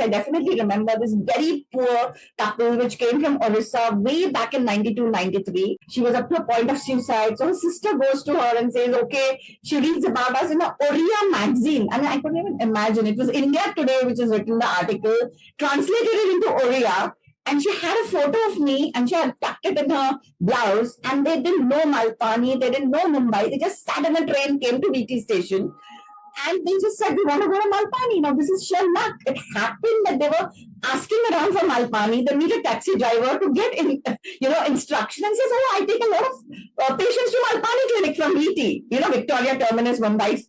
I definitely remember this very poor couple which came from Orissa way back in 92, 93. She was up to a point of suicide. So her sister goes to her and says, okay, she reads about us in a Oriya magazine. I mean, I couldn't even imagine. It was India Today, which has written the article, translated it into Oriya. And she had a photo of me and she had tucked it in her blouse. And they didn't know Malpani, they didn't know Mumbai. They just sat in a train, came to VT station, and they just said, we want to go to Malpani. Now, this is sheer luck. It happened that they were asking around for Malpani. They meet a taxi driver to get instruction and says, oh, I take a lot of patients to Malpani clinic from VT, Victoria Terminus, Mumbai.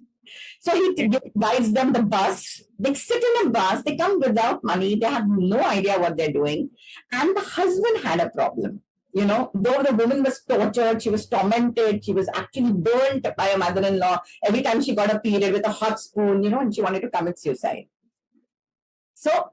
So he guides them the bus. They sit in a bus. They come without money. They have no idea what they're doing. And the husband had a problem. Though the woman was tortured, she was tormented, she was actually burnt by a mother-in-law every time she got a period with a hot spoon, and she wanted to commit suicide. So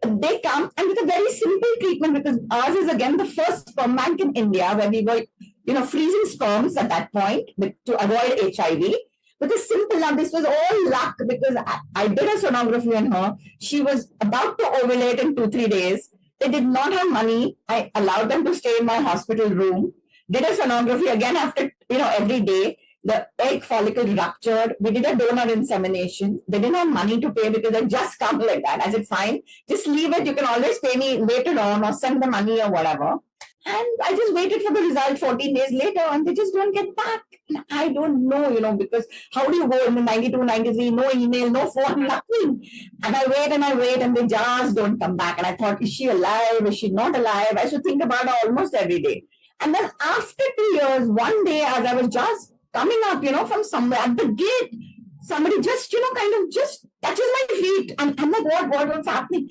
they come and with a very simple treatment, because ours is again the first sperm bank in India where we were, freezing sperms at that point to avoid HIV. But the simple, now this was all luck because I did a sonography on her. She was about to ovulate in 2-3 days. They did not have money. I allowed them to stay in my hospital room. Did a sonography again after, every day. The egg follicle ruptured. We did a donor insemination. They didn't have money to pay because they just come like that. I said, fine, just leave it. You can always pay me later on or send the money or whatever. And I just waited for the result 14 days later and they just don't get back. And I don't know, because how do you go in the 92, 93, no email, no phone, nothing. And I wait and they just don't come back. And I thought, is she alive? Is she not alive? I should think about her almost every day. And then after 2 years, one day as I was just coming up, from somewhere at the gate, somebody just, kind of just touches my feet. And I'm like, what's happening?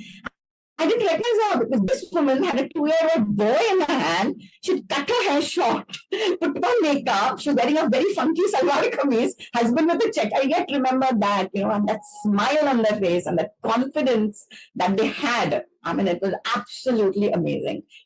I didn't recognize her because this woman had a 2-year-old boy in her hand. She'd cut her hair short, put on makeup. She was wearing a very funky salwar kameez, husband with a check. I yet remember that, and that smile on their face and that confidence that they had. I mean, it was absolutely amazing.